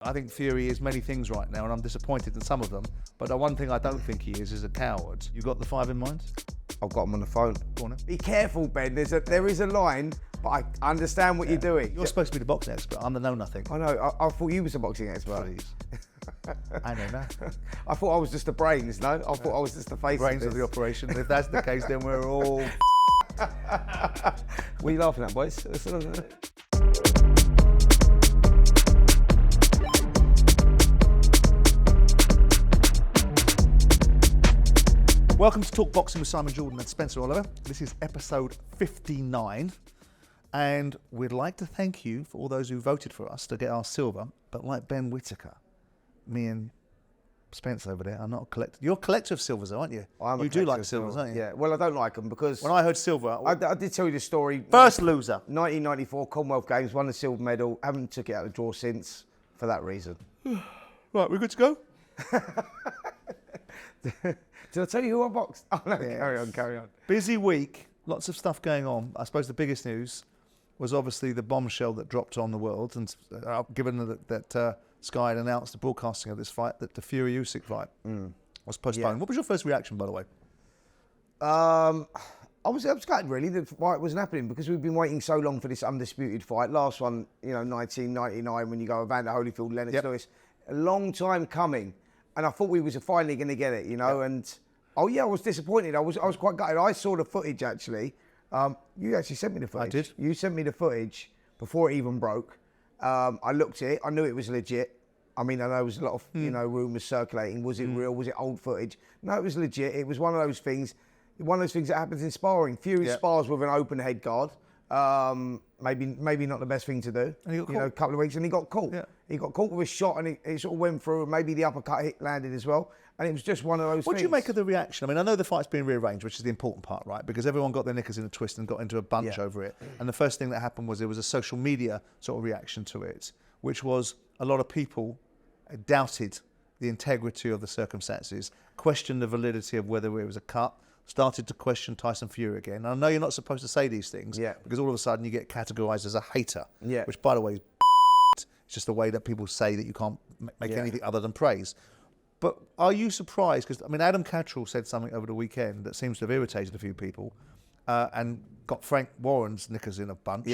I think Fury is many things right now, and I'm disappointed in some of them. But the one thing I don't think he is a coward. You got the 5 in mind? I've got him on the phone. Go on then. Be careful, Ben. There is a line, but I understand what you're doing. You're supposed to be the boxing expert. I'm the know-nothing. I know. I thought you was a boxing expert. Please. I know that. I thought I was just the brains, no? I thought I was just the face Brains of the operation. If that's the case, then we're all... What are you laughing at, boys? Welcome to Talk Boxing with Simon Jordan and Spencer Oliver. This is episode 59, and we'd like to thank you for all those who voted for us to get our silver. But like Ben Whittaker, me and Spence over there are not a collector. You're a collector of silvers, aren't you? You do like silvers, don't you? Yeah. Well, I don't like them because when I heard silver, I did tell you the story. First loser. 1994 Commonwealth Games, won the silver medal. Haven't took it out of the draw since for that reason. Right, we're good to go. Did I tell you who I boxed? Oh no, yeah. Carry on. Busy week, lots of stuff going on. I suppose the biggest news was obviously the bombshell that dropped on the world, and given that Sky had announced the broadcasting of this fight, that the Fury Usyk fight was postponed. Yeah. What was your first reaction, by the way? I was gutted really. The fight wasn't happening because we've been waiting so long for this undisputed fight. Last one, 1999, when you go Evander Holyfield, Lennox Lewis, a long time coming. And I thought we was finally going to get it, and I was disappointed. I was quite gutted. I saw the footage actually. You actually sent me the footage. I did. You sent me the footage before it even broke. I looked at it. I knew it was legit. I mean, I know there was a lot of rumours circulating. Was it real? Was it old footage? No, it was legit. It was one of those things. One of those things that happens in sparring. Fury spars with an open head guard. Maybe not the best thing to do. And he got caught. A couple of weeks, and he got caught. Yeah. He got caught with a shot, and it sort of went through. And maybe the uppercut hit landed as well. And it was just one of those things. What do you make of the reaction? I mean, I know the fight's been rearranged, which is the important part, right? Because everyone got their knickers in a twist and got into a bunch over it. And the first thing that happened was there was a social media sort of reaction to it, which was a lot of people doubted the integrity of the circumstances, questioned the validity of whether it was a cut, started to question Tyson Fury again. And I know you're not supposed to say these things because all of a sudden you get categorised as a hater, which, by the way, is it's just the way that people say that you can't make anything other than praise. But are you surprised? Because, I mean, Adam Catterall said something over the weekend that seems to have irritated a few people and got Frank Warren's knickers in a bunch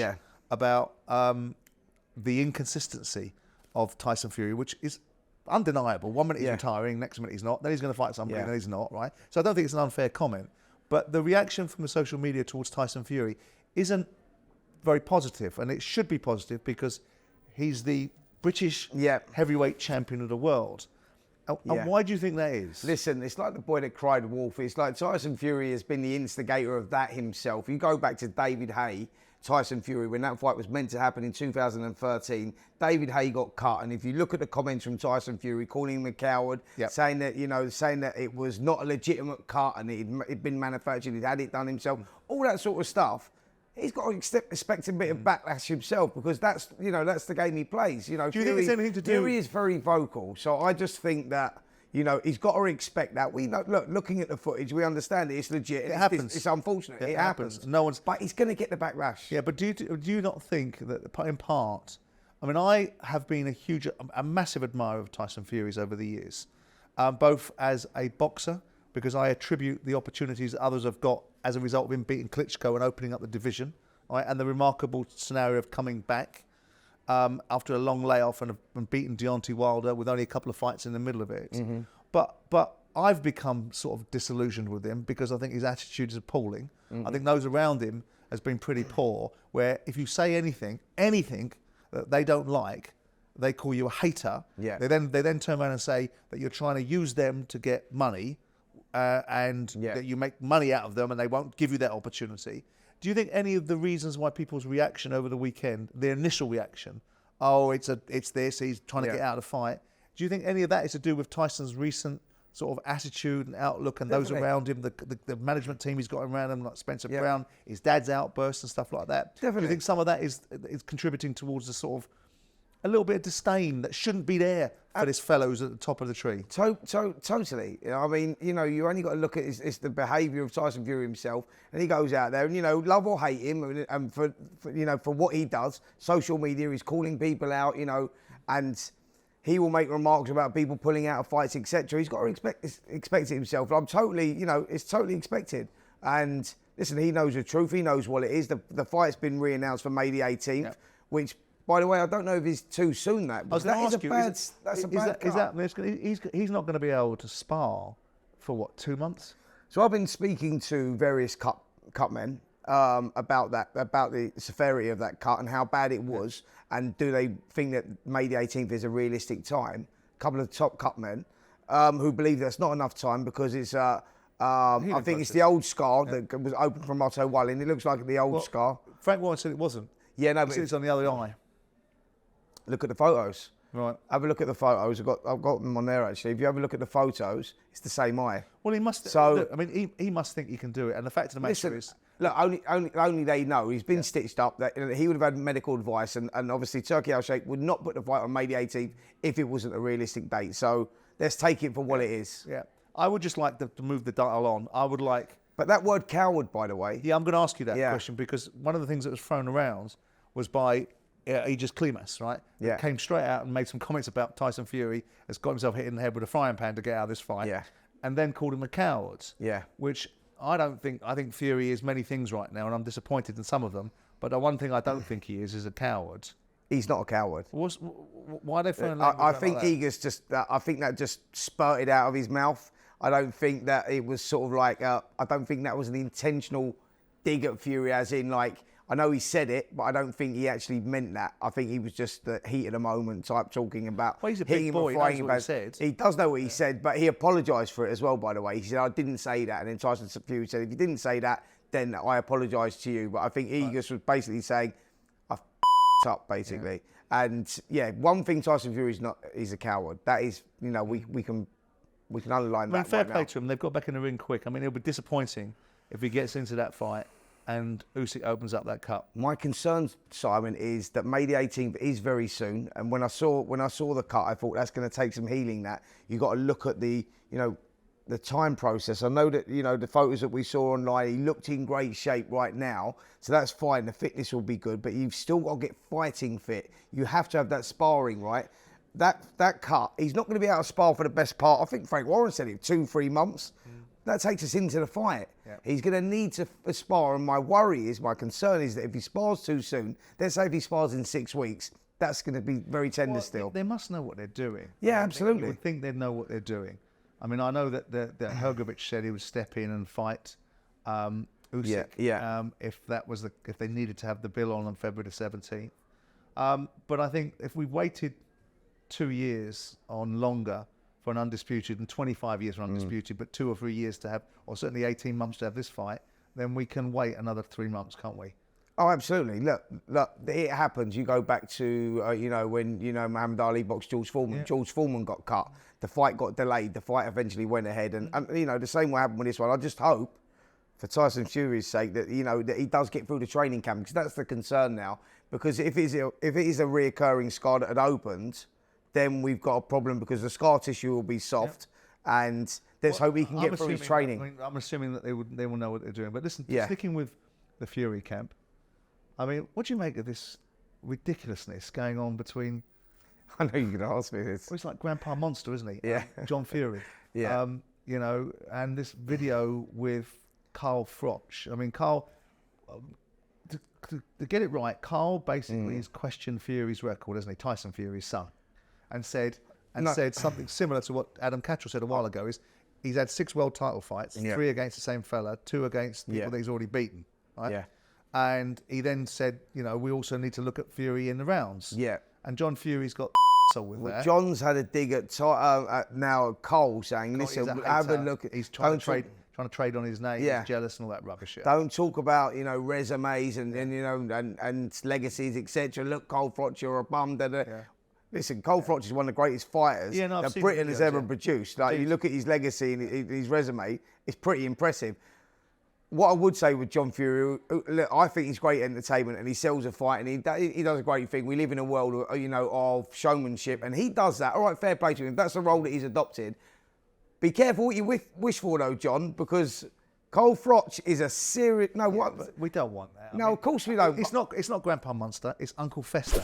about the inconsistency of Tyson Fury, which is undeniable. 1 minute he's retiring, next minute he's not, then he's going to fight somebody, then he's not, right? So I don't think it's an unfair comment. But the reaction from the social media towards Tyson Fury isn't very positive, and it should be positive because he's the British heavyweight champion of the world. And why do you think that is? Listen, it's like the boy that cried wolf. It's like Tyson Fury has been the instigator of that himself. You go back to David Haye, Tyson Fury, when that fight was meant to happen in 2013, David Haye got cut. And if you look at the comments from Tyson Fury, calling him a coward, saying that it was not a legitimate cut and it'd been manufactured, he'd had it done himself, all that sort of stuff. He's got to expect a bit of backlash himself because that's the game he plays. Do you think it's anything to do? Fury is very vocal, so I just think that he's got to expect that. We know, looking at the footage, we understand it. It's legit. It happens. It's unfortunate. It happens. No one's. But he's going to get the backlash. Yeah, but do you not think that in part? I mean, I have been a massive admirer of Tyson Fury's over the years, both as a boxer, because I attribute the opportunities that others have got as a result of him beating Klitschko and opening up the division, right? And the remarkable scenario of coming back after a long layoff and beating Deontay Wilder with only a couple of fights in the middle of it. But I've become sort of disillusioned with him because I think his attitude is appalling. I think those around him has been pretty poor, where if you say anything that they don't like, they call you a hater. They then turn around and say that you're trying to use them to get money, and that you make money out of them and they won't give you that opportunity. Do you think any of the reasons why people's reaction over the weekend, their initial reaction, it's this, he's trying to get out of the fight, do you think any of that is to do with Tyson's recent sort of attitude and outlook and those around him, the management team he's got around him, like Spencer Brown, his dad's outbursts and stuff like that? Definitely. Do you think some of that is contributing towards the sort of a little bit of disdain that shouldn't be there for this fellow who's at the top of the tree? Totally. I mean, you only got to look at it's the behaviour of Tyson Fury himself, and he goes out there and love or hate him, and for what he does, social media, he's calling people out, and He will make remarks about people pulling out of fights, etc. He's got to expect it himself. I'm totally, it's totally expected. And listen, he knows the truth. He knows what it is. The fight's been re-announced for May the 18th, which, by the way, I don't know if it's too soon. That because that is a bad. That's a bad cut. He's not going to be able to spar for what, 2 months? So I've been speaking to various cut men about the severity of that cut and how bad it was, and do they think that May the 18th is a realistic time? A couple of top cut men who believe that's not enough time because it's I think it's the old scar that was open from Otto Wallin. It looks like the old scar. Frank Warren said it wasn't. Yeah, no, he but said it's on the other eye. Look at the photos. Right. Have a look at the photos. I've got them on there actually. If you have a look at the photos, it's the same eye. Well, he must. So look, I mean, he must think he can do it. And the fact of the matter is, look, only they know. He's been stitched up. That he would have had medical advice, and obviously Turki Al-Sheikh would not put the fight on May the 18th if it wasn't a realistic date. So let's take it for what it is. Yeah. I would just like to move the dial on. I would like. But that word coward, by the way. Yeah, I'm going to ask you that question because one of the things that was thrown around was by Aegis Klimas, right? Yeah. Came straight out and made some comments about Tyson Fury has got himself hit in the head with a frying pan to get out of this fight. Yeah. And then called him a coward. Yeah. Which I think Fury is many things right now, and I'm disappointed in some of them. But the one thing I don't think he is a coward. He's not a coward. Why are they throwing I think Aegis I think that just spurted out of his mouth. I don't think that it was sort of like, I don't think that was an intentional dig at Fury, as in like, I know he said it, but I don't think he actually meant that. I think he was just the heat of the moment type talking about he's a hitting big him boy, and frying he knows him. what he said. He does know what he said, but he apologised for it as well, by the way. He said, I didn't say that. And then Tyson Fury said, if you didn't say that, then I apologise to you. But I think Aegis was basically saying, I f***ed up, basically. Yeah. And yeah, one thing Tyson Fury is a coward. That is, we can underline that. Fair play to him. They've got back in the ring quick. I mean, it'll be disappointing if he gets into that fight and Usyk opens up that cup. My concern, Simon, is that May the 18th is very soon. And when I saw the cut, I thought that's going to take some healing. That you got to look at the time process. I know that the photos that we saw online, he looked in great shape right now, so that's fine. The fitness will be good, but you've still got to get fighting fit. You have to have that sparring, right? That cut, he's not going to be able to spar for the best part. I think Frank Warren said it, 2-3 months. That takes us into the fight. Yeah. He's going to need to spar, and my concern is that if he spars too soon, let's say if he spars in 6 weeks, that's going to be very tender still. They must know what they're doing. Yeah, absolutely. You would think they'd know what they're doing. I mean, I know that Hrgovic said he would step in and fight Usyk if they needed to have the bill on February the 17th. But I think if we waited 2 years on longer for an undisputed and 25 years for undisputed, but 2 or 3 years to have, or certainly 18 months to have this fight, then we can wait another 3 months, can't we? Oh, absolutely. Look, it happens. You go back to, when, Muhammad Ali boxed George Foreman. Yeah. George Foreman got cut. The fight got delayed. The fight eventually went ahead. And the same will happen with this one. I just hope, for Tyson Fury's sake, that, that he does get through the training camp, because that's the concern now. Because if it is a reoccurring scar that had opened, then we've got a problem, because the scar tissue will be soft, and let's hope he can get through his training. I'm assuming that they will know what they're doing. But listen, sticking with the Fury camp, I mean, what do you make of this ridiculousness going on between... I know you're going to ask me this. Well, he's like Grandpa Monster, isn't he? Yeah. John Fury. Yeah. And this video with Carl Froch. I mean, Carl... To get it right, Carl basically has questioned Fury's record, hasn't he? Tyson Fury's son. And said something similar to what Adam Cattrall said a while ago, is he's had 6 world title fights, 3 against the same fella, 2 against people that he's already beaten, right? Yeah. And he then said, we also need to look at Fury in the rounds. Yeah. And John Fury's got with that. John's had a dig at Cole, saying, listen, have a look at... He's trying to trade on his name, he's jealous and all that rubbish. Don't talk about, resumes and legacies, etc. Look, Cole Froch, you're a bum. Listen, Cole Froch is one of the greatest fighters that Britain has ever produced. Like, you look at his legacy and his resume, it's pretty impressive. What I would say with John Fury, look, I think he's great entertainment, and he sells a fight, and he does a great thing. We live in a world, of showmanship, and he does that. All right, fair play to him. That's the role that he's adopted. Be careful what you wish for, though, John, because Cole Froch is a serious. No, what? We don't want that. No, of course we don't. It's not Grandpa Munster. It's Uncle Fester.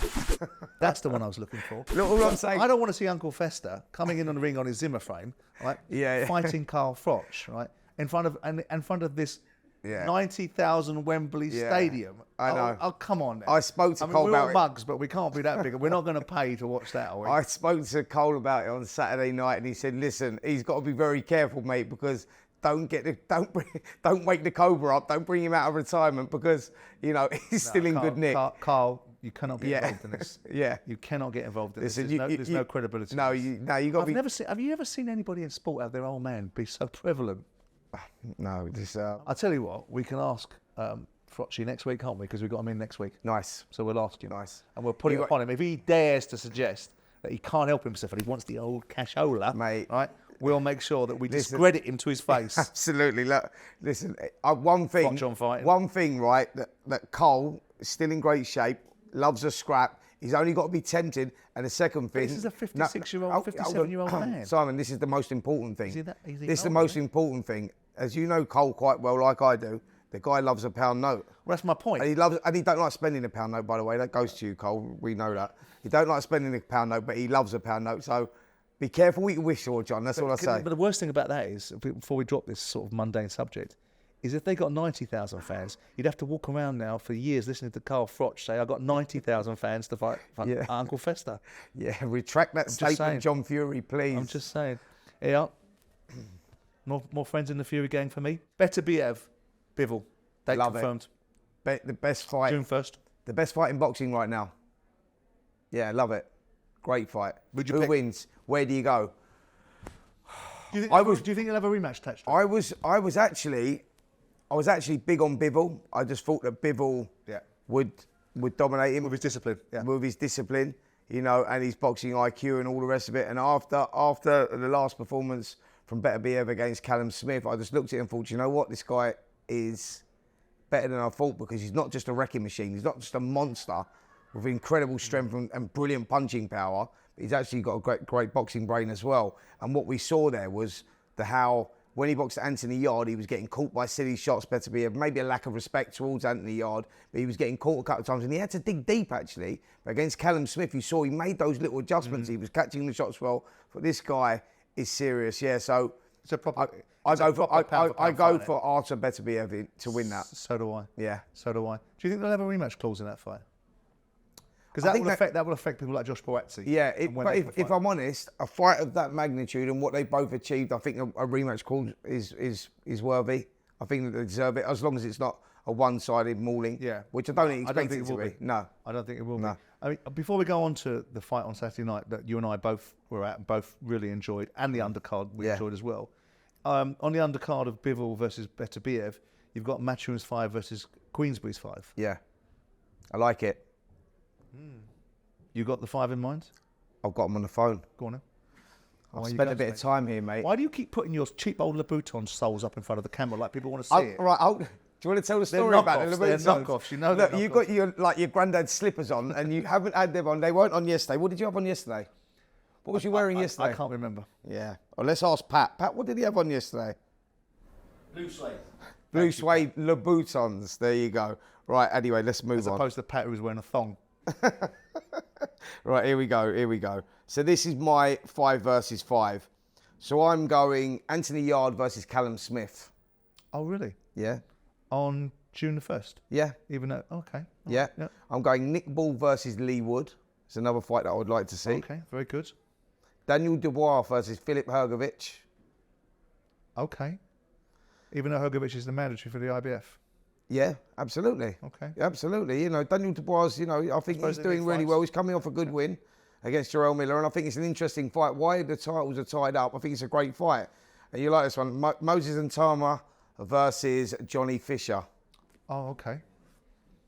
That's the one I was looking for. Look, all I'm saying. I don't want to see Uncle Fester coming in on the ring on his Zimmer frame, right? Yeah. Fighting Carl Froch, right? In front of this 90,000 Wembley Stadium. I know. Oh, come on. Then. I spoke to Cole we're about all it. mugs, but we can't be that big. We're not going to pay to watch that, are we? I spoke to Cole about it on Saturday night, and he said, "Listen, he's got to be very careful, mate, because don't wake the Cobra up. Don't bring him out of retirement because he's still in good nick." Carl, you cannot be involved in this. Yeah, you cannot get involved in Listen, this. There's no credibility. No, you got to be. Have you ever seen anybody in sport have their old man be so prevalent? No, just. I'll tell you what, we can ask Frocci next week, can't we? Because we've got him in next week. Nice. So we'll ask him. Nice. And we'll put it upon him. If he dares to suggest that he can't help himself and he wants the old cashola, mate, right? We'll make sure that we discredit him to his face. Absolutely. Look, listen, one thing, right, that Cole is still in great shape, loves a scrap. He's only got to be tempted. And the second thing... This is a 56-year-old, 57-year-old man. Simon, this is the most important thing. Is he this is the most important thing. As you know Cole quite well, like I do, the guy loves a pound note. Well, that's my point. And he don't like spending a pound note, by the way. That goes to you, Cole. We know that. He don't like spending a pound note, but he loves a pound note. So be careful what you wish for, John. That's all I say. But the worst thing about that is, before we drop this sort of mundane subject, is if they got 90,000 fans, you'd have to walk around now for years listening to Carl Froch say, "I got 90,000 fans to fight Uncle Fester." Yeah, retract that statement, John Fury, please. I'm just saying. Yeah. More friends in the Fury gang for me. Beterbiev, Bivol. Date confirmed. The best fight. June 1st. The best fight in boxing right now. Yeah, love it. Great fight. Who wins? Where do you go? Do you think he'll have a rematch attached? I was actually big on Bivol. I just thought that Bivol would dominate him with his discipline. Yeah. With his discipline, and his boxing IQ and all the rest of it. And after the last performance from Beterbiev against Callum Smith, I just looked at him and thought, you know what, this guy is better than I thought, because he's not just a wrecking machine. He's not just a monster with incredible strength and brilliant punching power. But he's actually got a great boxing brain as well. And what we saw there was how when he boxed Anthony Yarde, he was getting caught by silly shots. Beterbiev, maybe a lack of respect towards Anthony Yarde, but he was getting caught a couple of times, and he had to dig deep actually. But against Callum Smith, you saw he made those little adjustments. He was catching the shots well. But this guy is serious, yeah. So it's a proper. I go for Artur Beterbiev to win that. So do I. Yeah. So do I. Do you think they'll have a rematch clause in that fight? Because that will affect people like Josh Buatsi. Yeah, but if I'm honest, a fight of that magnitude and what they both achieved, I think a rematch clause is worthy. I think that they deserve it, as long as it's not a one-sided mauling. Yeah. Which I don't expect it to be. No. I don't think it will be. I mean, before we go on to the fight on Saturday night that you and I both were at and both really enjoyed, and the undercard we enjoyed as well. On the undercard of Bivol versus Beterbiev, you've got Matchroom's 5 versus Queensbury's 5. Yeah. I like it. You got the 5 in mind? I've got them on the phone. Go on then. I've spent a bit of time here, mate. Why do you keep putting your cheap old Louboutin soles up in front of the camera like people want to see it? Right, do you want to tell the story about the Louboutins? They're knockoffs, you know. Look, you've got your granddad's slippers on, and you haven't had them on. They weren't on yesterday. What did you have on yesterday? What was you wearing yesterday? I can't remember. Yeah. Well, let's ask Pat. Pat, what did he have on yesterday? Blue suede. Blue suede Louboutins. There you go. Right, anyway, let's move on. As opposed to Pat, who was wearing a thong. Right, here we go. So this is my 5 versus 5. So I'm going Anthony Yarde versus Callum Smith. Oh, really? Yeah. On June the 1st? Yeah. Even though, okay. Yeah. I'm going Nick Ball versus Lee Wood. It's another fight that I would like to see. Okay, very good. Daniel Dubois versus Filip Hrgovic. Okay. Even though Hrgovic is the mandatory for the IBF. Yeah, absolutely. Okay. Absolutely. Daniel Dubois, I think he's doing really well. He's coming off a good win against Jarrell Miller, and I think it's an interesting fight. Why the titles are tied up, I think it's a great fight. And you like this one, Moses Ntama versus Johnny Fisher. Oh, okay.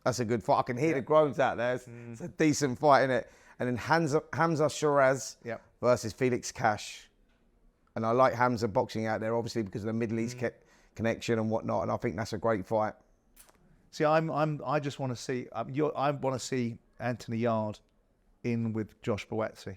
That's a good fight. I can hear the groans out there. It's a decent fight, isn't it? And then Hamza Shiraz versus Felix Cash. And I like Hamza boxing out there, obviously, because of the Middle East connection and whatnot, and I think that's a great fight. See, I just want to see. I want to see Anthony Yarde in with Josh Buatsi,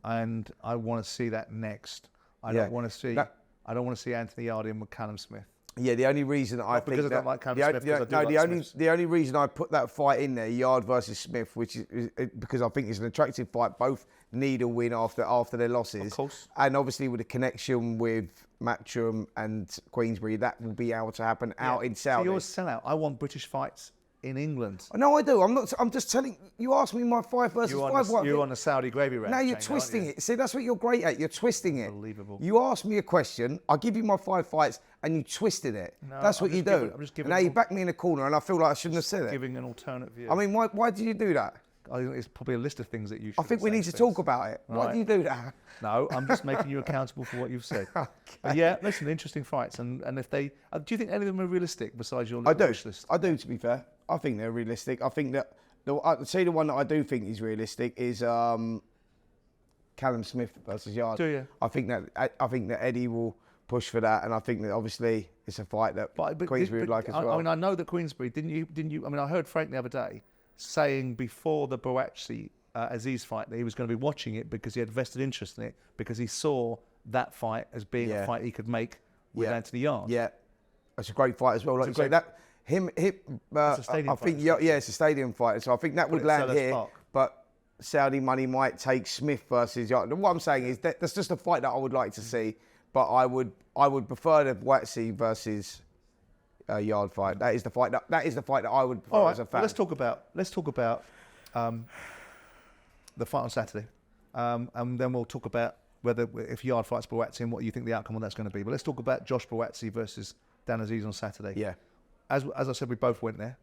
and I want to see that next. I don't want to see. I don't want to see Anthony Yarde in with Callum Smith. Yeah, the only reason I think because I don't like Callum Smith, because I do like Smiths. the only reason I put that fight in there, Yard versus Smith, which is because I think it's an attractive fight. Both need a win after their losses. Of course. And obviously with the connection with Matchroom and Queensberry, that will be able to happen out in Saudi. So you're a sellout. I want British fights in England. No, I do. I'm just telling you. Asked me my 5 versus 5. You're on the Saudi gravy ranch. Now you're twisting it. See, that's what you're great at. You're twisting it. Unbelievable. You asked me a question. I give you my 5 fights, and you twisted it. No, that's what you do. I'm just giving. Now you back me in a corner, and I feel like I shouldn't have said it. Giving an alternate view. I mean, why did you do that? I think it's probably a list of things that you should. I think we need to talk about it. Why do you do that? No, I'm just making you accountable for what you've said. Okay. But yeah, listen, interesting fights, and if they, do you think any of them are realistic besides your wish list? I do. To be fair, I think they're realistic. I think that I'd say the one that I do think is realistic is Callum Smith versus Yard. Do you? I think that Eddie will push for that, and I think that obviously it's a fight that Queensberry would like as well. I mean, I know that Queensberry didn't you? I mean, I heard Frank the other day saying before the Buatsi Azeez fight that he was going to be watching it because he had vested interest in it, because he saw that fight as being a fight he could make with Anthony Yarde. Yeah, it's a great fight as well. Like you say, that I think it's a stadium fight, so I think that would land here. Park. But Saudi money might take Smith versus Yarde. What I'm saying is that's just a fight that I would like to see, but I would prefer the Buatsi versus Yarde fight. That is the fight that I would prefer as a fan. Let's talk about the fight on Saturday, and then we'll talk about whether if Yarde fights Buatsi and what you think the outcome of that's going to be. But let's talk about Josh Buatsi versus Dan Azeez on Saturday. Yeah. As I said, we both went there.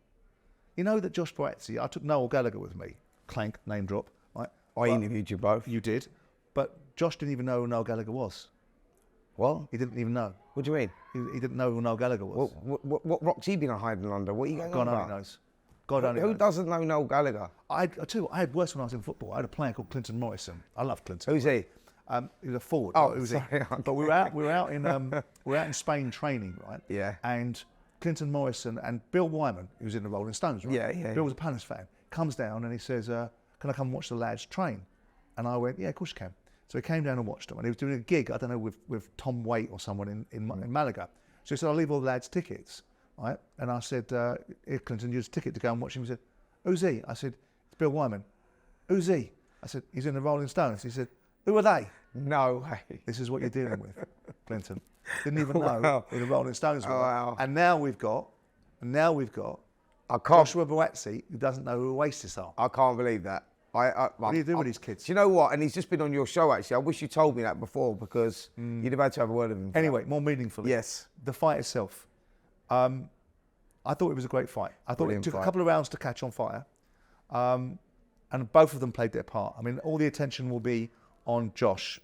You know that Josh Buatsi, I took Noel Gallagher with me. Clank, name drop. Right? I interviewed you both. You did. But Josh didn't even know who Noel Gallagher was. What? He didn't even know. What do you mean? He didn't know who Noel Gallagher was. What rock's he been hiding under? What are you going on about? God only knows. God only knows. Who doesn't know Noel Gallagher? I tell you what, I had worse when I was in football. I had a player called Clinton Morrison. I love Clinton. Who's he? He was a forward. Oh, who was sorry. he? But we were out in Spain training, right? Yeah. And Clinton Morrison and Bill Wyman, who was in the Rolling Stones, right? Yeah. Bill was a Palace fan. Comes down and he says, "Can I come and watch the lads train?" And I went, "Yeah, of course you can." So he came down and watched them, and he was doing a gig, I don't know, with Tom Waite or someone in Malaga. So he said, "I'll leave all the lads tickets," right? And I said, "Here, Clinton, use a ticket to go and watch him." He said, "Who's he?" I said, "It's Bill Wyman." "Who's he?" I said, "He's in the Rolling Stones." He said, "Who are they?" No way. This is what you're dealing with, Clinton. Didn't even know who the Rolling Stones were. Wow. And now we've got Joshua Buatsi, who doesn't know who Oasis are. I can't believe that. What do you do with these kids? Do you know what? And he's just been on your show, actually. I wish you told me that before, because you'd have had to have a word with him. Anyway, more meaningfully. Yes. The fight itself. I thought it was a great fight. I thought it took a couple of rounds to catch on fire. And both of them played their part. I mean, all the attention will be on Josh.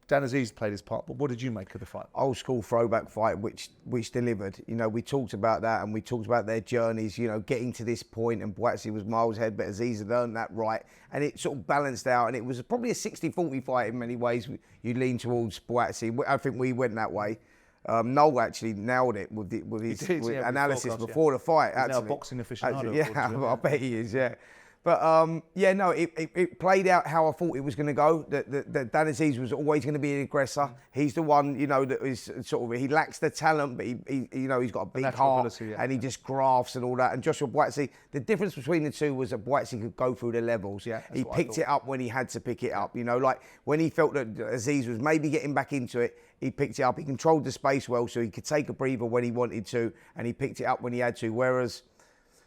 Dan Azeez played his part, but what did you make of the fight? Old school throwback fight, which delivered. You know, we talked about that, and we talked about their journeys, you know, getting to this point, and Buatsi was miles ahead, but Azeez had earned that right, and it sort of balanced out, and it was probably a 60-40 fight in many ways. You lean towards Buatsi. I think we went that way. Noel actually nailed it with his analysis before the fight. He's now a boxing aficionado. Yeah, I bet he is, yeah. But it played out how I thought it was going to go. That Dan Azeez was always going to be an aggressor. He's the one, you know, that is sort of, he lacks the talent, but he's got a big heart, and he just grafts and all that. And Joshua Buatsi, the difference between the two was that Buatsi could go through the levels. Yeah, he picked it up when he had to pick it up. You know, like when he felt that Azeez was maybe getting back into it, he picked it up. He controlled the space well, so he could take a breather when he wanted to, and he picked it up when he had to. Whereas,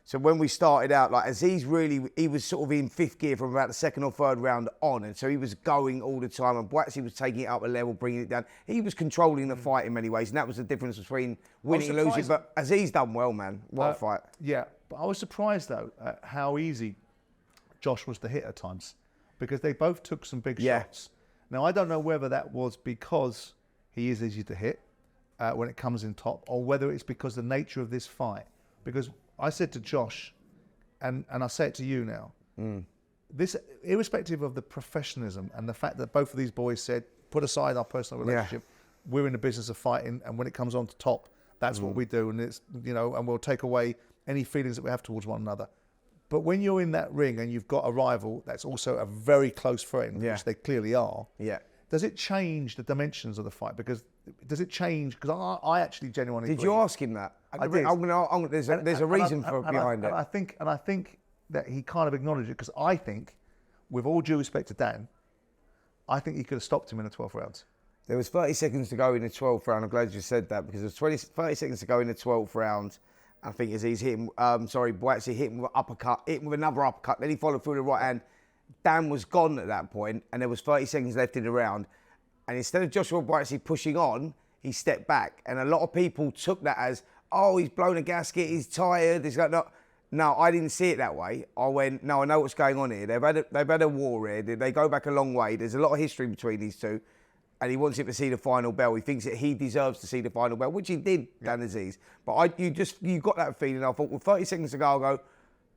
so when we started out, like Azeez he was sort of in fifth gear from about the second or third round on, and so he was going all the time, and Buatsi was taking it up a level, bringing it down. He was controlling the fight in many ways, and that was the difference between winning and losing. But Azeez done well, man. What a fight. Yeah, but I was surprised, though, at how easy Josh was to hit at times, because they both took some big shots. Now, I don't know whether that was because he is easy to hit when it comes in top, or whether it's because the nature of this fight. Because I said to Josh, and I say it to you now, this, irrespective of the professionalism and the fact that both of these boys said, put aside our personal relationship, we're in the business of fighting, and when it comes on to top, that's what we do, and it's, you know, and we'll take away any feelings that we have towards one another. But when you're in that ring and you've got a rival that's also a very close friend, which they clearly are, does it change the dimensions of the fight? Because does it change? Because I actually genuinely Did you ask him that? I did. There's a reason behind it. And I think that he kind of acknowledged it, because I think, with all due respect to Dan, I think he could have stopped him in the 12th round. There was 30 seconds to go in the 12th round. I'm glad you said that, because there was 30 seconds to go in the 12th round. I think Azeez hit him, Buatsi hit him with an uppercut, hit him with another uppercut, then he followed through the right hand. Dan was gone at that point, and there was 30 seconds left in the round. And instead of Joshua Buatsi pushing on, he stepped back. And a lot of people took that as, oh, he's blown a gasket, he's tired. He's got no, I didn't see it that way. I went, no, I know what's going on here. They've had a war here. They go back a long way. There's a lot of history between these two. And he wants him to see the final bell. He thinks that he deserves to see the final bell, which he did, Dan Azeez. But you got that feeling. I thought, well, 30 seconds ago, I'll go,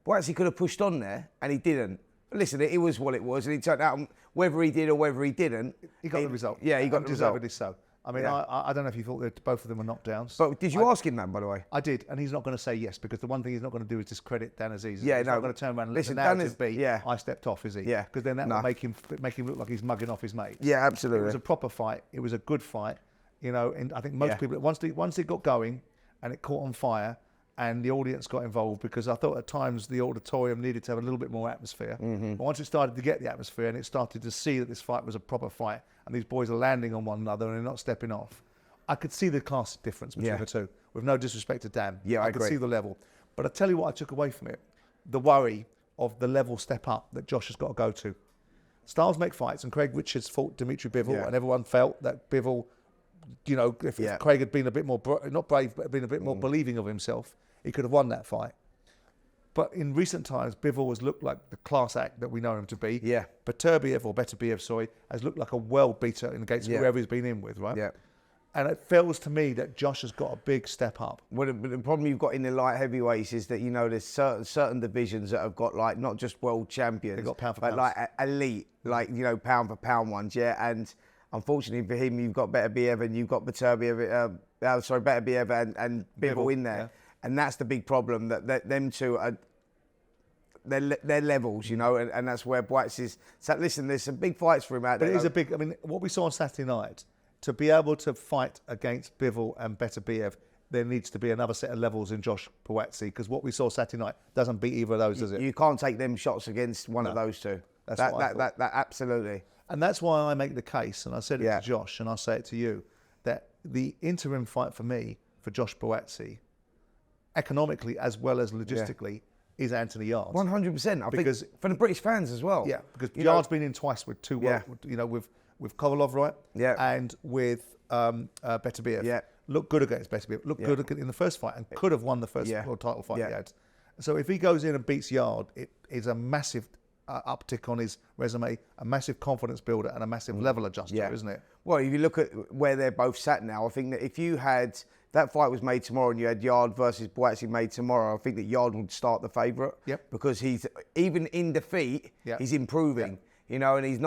Buatsi could have pushed on there, and he didn't. But listen, it was what it was, and it turned out, whether he did or whether he didn't. He got the result. Yeah, he got the result. Deservedly so. I mean, I don't know if you thought that both of them were knockdowns. But did you ask him that, by the way? I did, and he's not going to say yes, because the one thing he's not going to do is discredit Dan Azeez. Yeah, he's no. not going to turn around and listen, let the narrative be, I stepped off, is he? Yeah. Because then that will make him look like he's mugging off his mates. Yeah, absolutely. It was a proper fight. It was a good fight. You know, and I think most people, once it got going and it caught on fire, and the audience got involved, because I thought at times the auditorium needed to have a little bit more atmosphere. But once it started to get the atmosphere and it started to see that this fight was a proper fight and these boys are landing on one another and they're not stepping off, I could see the class difference between the two, with no disrespect to Dan. Yeah, I could agree. see the level. But I tell you what I took away from it, the worry of the level step up that Josh has got to go to. Styles make fights, and Craig Richards fought Dmitry Bivol, and everyone felt that Bivol, you know, if Craig had been a bit more, not brave, but been a bit more believing of himself, he could have won that fight. But in recent times, Bivol has looked like the class act that we know him to be. Yeah. Beterbiev, has looked like a world beater against whoever he's been in with, right? Yeah. And it feels to me that Josh has got a big step up. Well, the problem you've got in the light heavyweights is that, you know, there's certain divisions that have got, like, not just world champions, they've got pound for but pound, like elite, like, you know, pound for pound ones, yeah. And unfortunately for him, you've got Beterbiev and you've got Beterbiev, Beterbiev and Bivol in there. Yeah. And that's the big problem, that them two are, they're levels, you know, and that's where Buatsi's. So listen, there's some big fights for him out there. But it is a big, I mean, what we saw on Saturday night, to be able to fight against Bivol and Beterbiev, there needs to be another set of levels in Josh Buatsi, because what we saw Saturday night doesn't beat either of those, does it? You can't take them shots against one of those two. That's that absolutely. And that's why I make the case, and I said it to Josh, and I'll say it to you, that the interim fight for me, for Josh Buatsi, economically as well as logistically, is Anthony Yarde. 100%. I think for the British fans as well. Yeah, because Yarde's been in twice with two, you know, with Kovalov, right? Yeah. And with Beterbiev. Yeah. Looked good against Beterbiev. Looked good in the first fight and could have won the first world title fight he had. So if he goes in and beats Yarde, it is a massive uptick on his resume, a massive confidence builder and a massive level adjuster, isn't it? Well, if you look at where they're both sat now, I think that if you had, that fight was made tomorrow and you had Yarde versus Buatsi made tomorrow, I think that Yarde would start the favourite. Yep. Because he's, even in defeat, he's improving. Yep. You know, and he's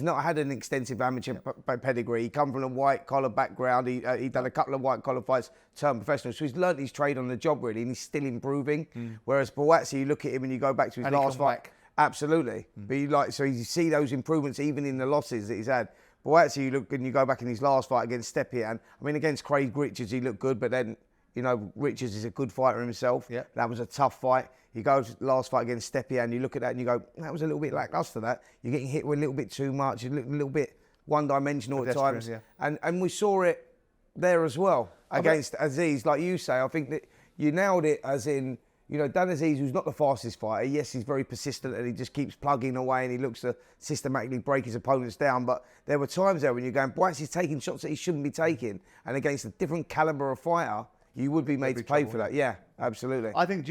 not had an extensive amateur pedigree. He come from a white collar background. He done a couple of white collar fights, turned professional. So he's learnt his trade on the job really, and he's still improving. Whereas Buatsi, you look at him and you go back to his last fight. Absolutely. But so you see those improvements even in the losses that he's had. Buatsi, you look and you go back in his last fight against Stepien. I mean, against Craig Richards, he looked good, but then, you know, Richards is a good fighter himself. Yeah. That was a tough fight. You go to the last fight against Stepien, you look at that and you go, that was a little bit lacklustre, that. You're getting hit with a little bit too much, a little bit one-dimensional at times. Yeah. And we saw it there as well against Azeez. Like you say, I think that you nailed it, as in, you know, Dan Azeez, who's not the fastest fighter, yes, he's very persistent and he just keeps plugging away and he looks to systematically break his opponents down. But there were times there when you're going, Buatsi's taking shots that he shouldn't be taking. And against a different calibre of fighter, you would be made to pay for that. Yeah, absolutely. I think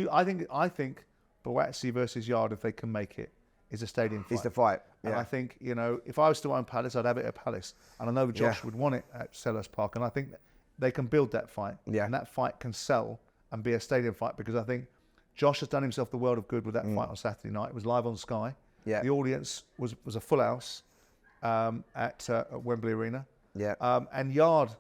Buatsi versus Yarde, if they can make it, is a stadium fight. Is the fight. Yeah. And I think, you know, if I was to own Palace, I'd have it at Palace. And I know Josh would want it at Selhurst Park. And I think they can build that fight. Yeah. And that fight can sell and be a stadium fight, because I think Josh has done himself the world of good with that fight on Saturday night. It was live on Sky. Yeah. The audience was a full house at Wembley Arena. Yeah. And Yarde,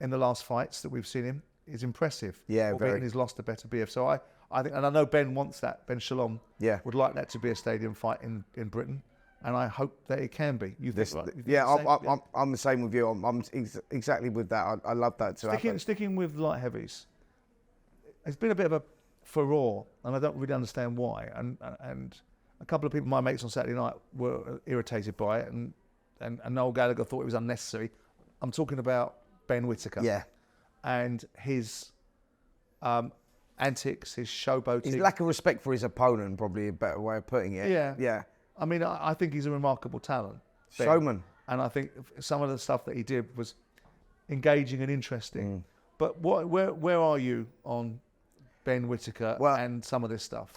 in the last fights that we've seen him, is impressive. Yeah, very. And he's lost to Beterbiev. So I think, and I know Ben wants that. Ben Shalom would like that to be a stadium fight in Britain. and I hope that it can be. You think, right? You think Yeah, the same? I'm the same with you. I'm exactly with that. I love that to happen. Sticking with light heavies, it's been a bit of a furore, and I don't really understand why. And a couple of people, my mates on Saturday night, were irritated by it, and Noel Gallagher thought it was unnecessary. I'm talking about Ben Whittaker. Yeah. And his antics, his showboating. His lack of respect for his opponent, probably a better way of putting it. Yeah. Yeah. I mean, I think he's a remarkable talent. Ben. Showman. And I think some of the stuff that he did was engaging and interesting. But where are you on Ben Whittaker and some of this stuff?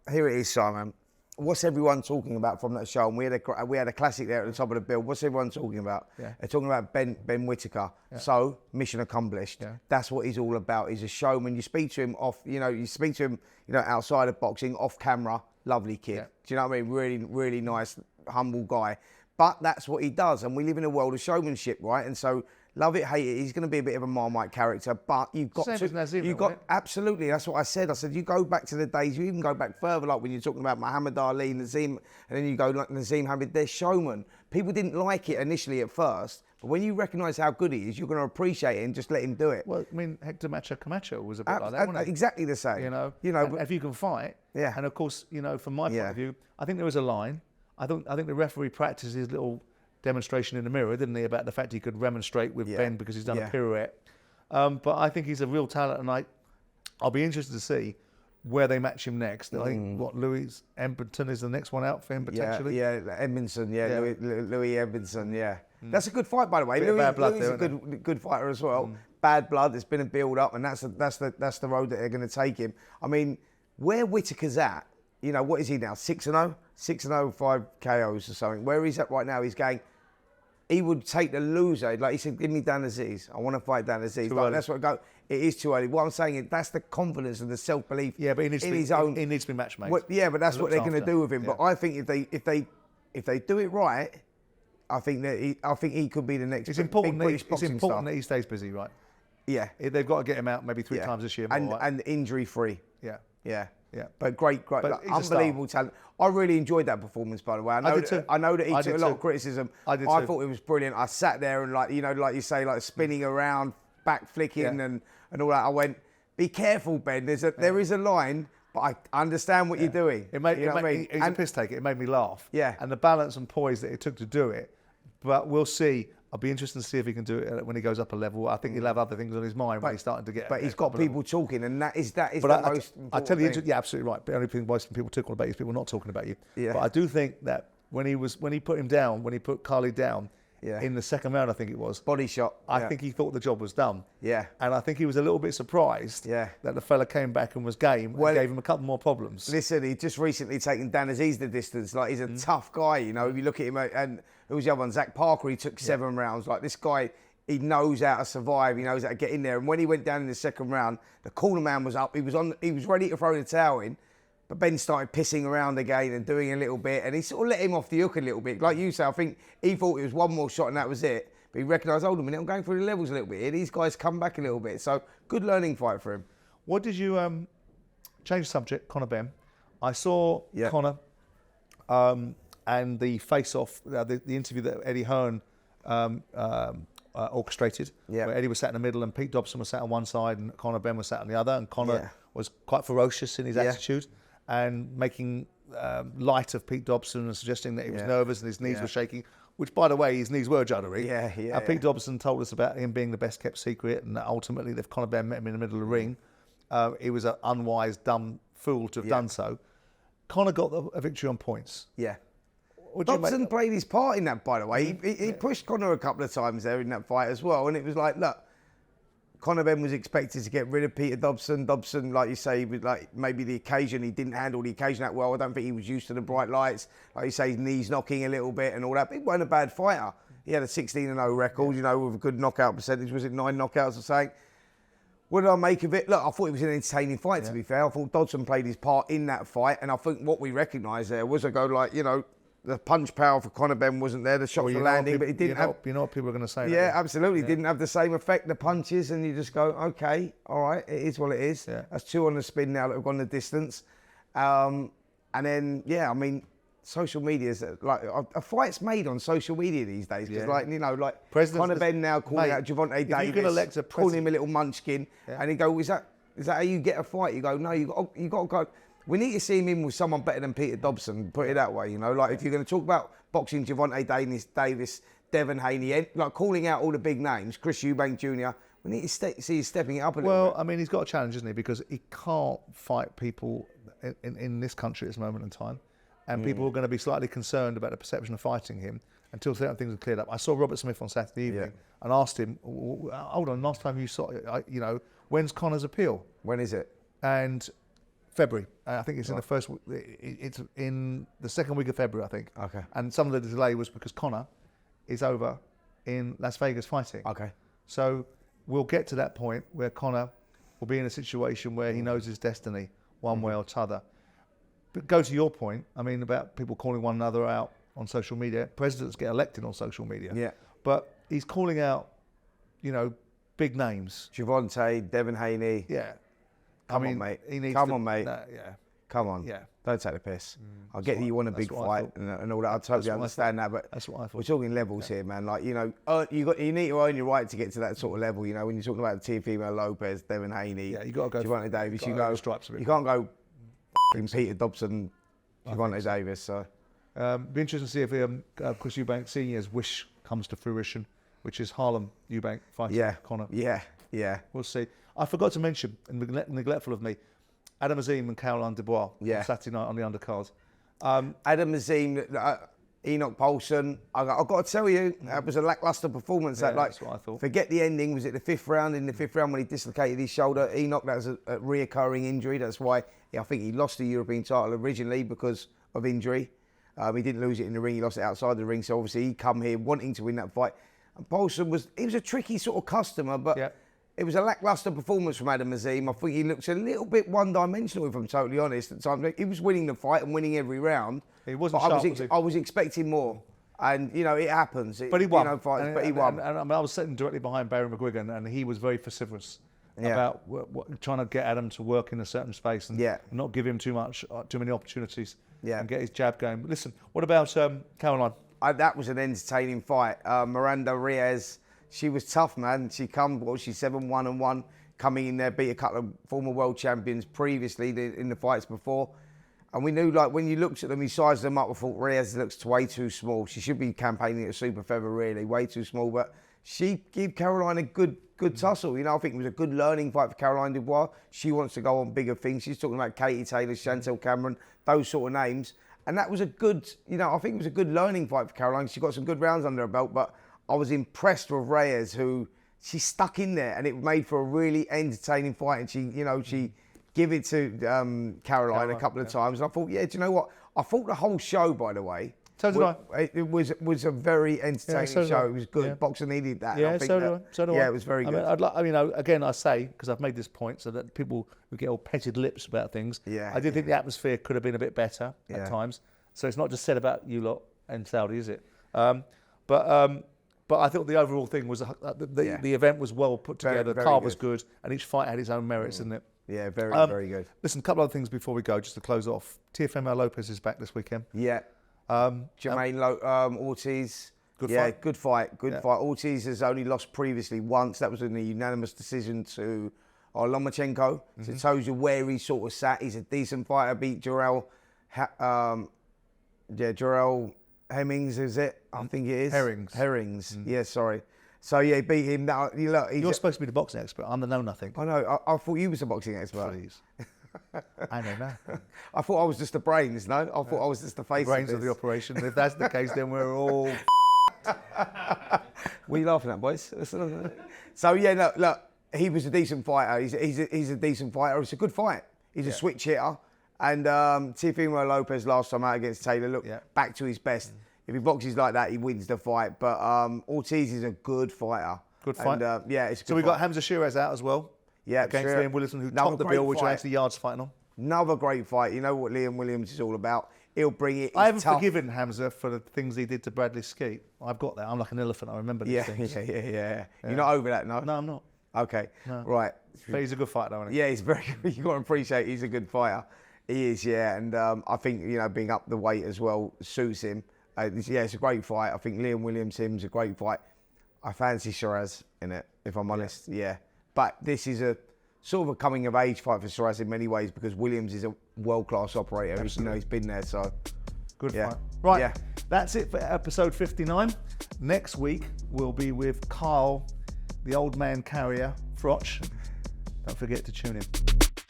Here it is, Simon. What's everyone talking about from that show? And we had a classic there at the top of the bill. What's everyone talking about? Yeah. They're talking about Ben Whittaker. Yeah. So mission accomplished. Yeah. That's what he's all about. He's a showman. You speak to him outside of boxing, off camera. Lovely kid. Yeah. Do you know what I mean? Really, really nice, humble guy. But that's what he does. And we live in a world of showmanship, right? And so, love it, hate it, he's going to be a bit of a Marmite character. But you've got Same as Azim, absolutely. That's what I said. I said you go back to the days. You even go back further, like when you're talking about Muhammad Ali, Azim, and then you go like Azim Hamid. They're showmen. People didn't like it initially at first, but when you recognise how good he is, you're going to appreciate it and just let him do it. Well, I mean, Hector Macho Camacho was a bit like that, wasn't he? Exactly the same. You know, if you can fight. Yeah. And of course, from my point of view, I think there was a line. I think the referee practiced his little demonstration in the mirror, didn't he, about the fact he could remonstrate with Ben because he's done a pirouette. But I think he's a real talent, and I'll be interested to see where they match him next. I think Louis Edmondson is the next one out for him potentially. Yeah, Edmondson. Yeah. Louis Edmondson. Yeah, that's a good fight, by the way. Louis is a good fighter as well. Bad blood. There's been a build up, and that's the road that they're going to take him. I mean, where Whittaker's at, what is he now? 6-0, 6-0, 5 KOs or something. Where he's at right now, he's going. He would take the loser, like he said, give me Dan Azeez. I want to fight Dan Azeez. But that's what I go. It is too early. What I'm saying is that's the confidence and the self-belief. Yeah, but he needs to be match made. Yeah, but that's what they're going to do with him. Yeah. But I think if they do it right, I think he could be the next. It's important. British boxing star. That he stays busy, right? Yeah, they've got to get him out maybe 3 times this year. And injury free. Yeah. But great, unbelievable talent. I really enjoyed that performance, by the way. I know that he took a lot of criticism. I thought it was brilliant. I sat there and like you say, like spinning around, back flicking and all that. I went, be careful, Ben. There is a line, but I understand what you're doing. He's a piss taker. It made me laugh. Yeah. And the balance and poise that it took to do it. But we'll see. I'll be interested to see if he can do it when he goes up a level. I think he'll have other things on his mind when he's starting to get. But he's got people talking, and that is the most important I tell you, thing. yeah, absolutely right. But the only thing most people talking about you is people not talking about you. Yeah. But I do think that when he put him down, when he put Carly down, in the second round, I think it was body shot. I think he thought the job was done. Yeah. And I think he was a little bit surprised. Yeah. That the fella came back and was game and gave him a couple more problems. Listen, he just recently taken Dan Azeez the distance. Like he's a tough guy, If you look at him, and who was the other one? Zach Parker. He took 7 rounds. Like this guy. He knows how to survive. He knows how to get in there. And when he went down in the second round, the corner man was up. He was ready to throw the towel in, but Ben started pissing around again and doing a little bit, and he sort of let him off the hook a little bit. Like you say, I think he thought it was one more shot and that was it. But he recognised, hold on a minute, I'm going through the levels a little bit here. These guys come back a little bit. So good learning fight for him. What did you change the subject? Conor Benn. I saw Conor and the face-off, the interview that Eddie Hearn. Orchestrated, where Eddie was sat in the middle and Pete Dobson was sat on one side and Conor Benn was sat on the other, and Conor was quite ferocious in his attitude and making light of Pete Dobson and suggesting that he was nervous and his knees were shaking, which, by the way, his knees were juddery. Pete Dobson told us about him being the best kept secret, and that ultimately, if Conor Benn met him in the middle of the ring, he was an unwise, dumb fool to have done so. Conor got a victory on points. Yeah. Dobson played his part in that, by the way. He pushed Conor a couple of times there in that fight as well. And it was like, look, Conor Benn was expected to get rid of Peter Dobson. Dobson, like you say, was like maybe the occasion, he didn't handle the occasion that well. I don't think he was used to the bright lights. Like you say, his knees knocking a little bit and all that. But he wasn't a bad fighter. He had a 16-0 record, with a good knockout percentage. Was it 9 knockouts or something? What did I make of it? Look, I thought it was an entertaining fight, to be fair. I thought Dobson played his part in that fight. And I think what we recognised there was the punch power for Conor Benn wasn't there. The shots were landing, but it didn't have... You know what people are going to say? Yeah, absolutely. Yeah. Didn't have the same effect, the punches, and you just go, okay, all right, it is what it is. Yeah. That's 2 on the spin now that have gone the distance. And then, social media is like a fight's made on social media these days. Because like, you know, like President's Conor Benn now calling out Gervonta if you can Davis, elect a calling him a little munchkin, Yeah. and he go, is that how you get a fight? You go, no, you got to go. We need to see him in with someone better than Peter Dobson. Put it that way, you know. Like if you're going to talk about boxing, Gervonta Davis, Devin Haney, like calling out all the big names, Chris Eubank Jr. We need to see you stepping it up a little bit. Well, I mean, he's got a challenge, isn't he? Because he can't fight people in this country at this moment in time. And people are going to be slightly concerned about the perception of fighting him until certain things are cleared up. I saw Robert Smith on Saturday evening and asked him, hold on, last time you saw it, you know, when's Conor's appeal? When is it? And February. I think it's in the first, it's in the second week of February, I think. Okay. And some of the delay was because Conor is over in Las Vegas fighting. Okay. So we'll get to that point where Conor will be in a situation where he knows his destiny one way or t'other. But go to your point, I mean, about people calling one another out on social media. Presidents get elected on social media. Yeah. But he's calling out, you know, big names. Gervonta, Devin Haney. Yeah. Come on, mate. He needs Come on, mate. Yeah. Come on. Yeah. Don't take the piss. I get that you want a big fight and all that. I totally understand that, but That's what I thought. we're talking levels here, man. Like, you know, you need to earn your right to get to that sort of level. You know, when you're talking about Teofimo Lopez, Devin Haney, Yeah, you got to go. Gervonta Davis, gotta you go go. the stripes a bit. You can't go Peter Dobson, Gervonta Davis. So Be interesting to see if Chris Eubank Sr.'s wish comes to fruition, which is Harlem Eubank fighting Conor. Yeah. We'll see. I forgot to mention, and neglectful of me, Adam Azim and Caroline Dubois on Saturday night on the undercards. Adam Azim, Enoch Paulson. I've got to tell you, that was a lacklustre performance. Yeah, that's what I thought. Forget the ending. Was it the fifth round? In the fifth round when he dislocated his shoulder, Enoch, that was a reoccurring injury. That's why I think he lost the European title originally because of injury. He didn't lose it in the ring. He lost it outside the ring. So obviously he come here wanting to win that fight. And Paulson was a tricky sort of customer, but it was a lacklustre performance from Adam Azim. I think he looks a little bit one-dimensional, if I'm totally honest. At times, he was winning the fight and winning every round. He wasn't sharp, was he? I was expecting more, and you know it happens. But he won. You know, but he won. And I mean, I was sitting directly behind Barry McGuigan, and he was very vociferous about trying to get Adam to work in a certain space and not give him too many opportunities. And get his jab going. But listen, what about Caroline? That was an entertaining fight. Miranda Reyes. She was tough, man. She's 7-1-1, coming in there, beat a couple of former world champions previously in the fights before. And we knew, like, when you looked at them, you sized them up, I thought Reyes looks way too small. She should be campaigning at super feather, really, way too small. But she gave Caroline a good tussle. You know, I think it was a good learning fight for Caroline Dubois. She wants to go on bigger things. She's talking about Katie Taylor, Chantel Cameron, those sort of names. And that was a good, you know, I think it was a good learning fight for Caroline. She got some good rounds under her belt, but I was impressed with Reyes, who she stuck in there, and it made for a really entertaining fight. And she gave it to Caroline a couple of times. And I thought, do you know what? I thought the whole show, by the way, So did I. it was a very entertaining show. It was good. Yeah. Boxing needed that. Yeah, so do I. So do I. Yeah, it was very good. Again, I say, because I've made this point, so that people who get all petted lips about things, I did think the atmosphere could have been a bit better at times. So it's not just said about you lot and Saudi, is it? But I thought the overall thing was the event was well put together. The card was good, and each fight had its own merits, didn't it? Yeah, very good. Listen, a couple of other things before we go, just to close off. Teofimo Lopez is back this weekend. Yeah. Jermaine Ortiz. Good fight. Good fight. Ortiz has only lost previously once. That was in a unanimous decision to Lomachenko. So it tells you where he sort of sat. He's a decent fighter. Beat Jarrell Hemmings, is it? I think it is. Herrings. Yeah, sorry. So yeah, he beat him. Now, You're supposed to be the boxing expert. I'm the know-nothing. I know. I thought you was a boxing expert. Please. I know nothing. I thought I was just the brains, no? I thought I was just the face Brains of of this. the operation. If that's the case, then we're all... What are you laughing at, boys? So yeah, look, he was a decent fighter. He's a decent fighter. It's a good fight. He's a switch hitter. And Teofimo Lopez last time out against Taylor looked back to his best. If he boxes like that, he wins the fight. But Ortiz is a good fighter. Good fight. And, it's a good So we fight. got Hamza Shiraz out as well. Yeah, against sure. Liam Williamson, who Another topped the great bill, which fight. Anthony Yard's fighting on. Another great fight. You know what Liam Williams is all about. He'll bring it. I haven't tough. forgiven Hamza for the things he did to Bradley Skeet. I've got that. I'm like an elephant. I remember these things. Yeah. You're not over that, no? No, I'm not. Okay, No. right. But he's a good fighter, though, isn't he? Yeah, he's very good. You've got to appreciate he's a good fighter. He is, yeah, and I think, you know, being up the weight as well suits him. It's a great fight. I think Liam Williams-Sim's a great fight. I fancy Shiraz in it, if I'm honest, yeah. But this is a sort of a coming of age fight for Shiraz in many ways because Williams is a world-class operator. You know, he's been there, so. Good yeah. fight. Right, Yeah. that's it for episode 59. Next week, we'll be with Kyle, the old man carrier, Froch. Don't forget to tune in.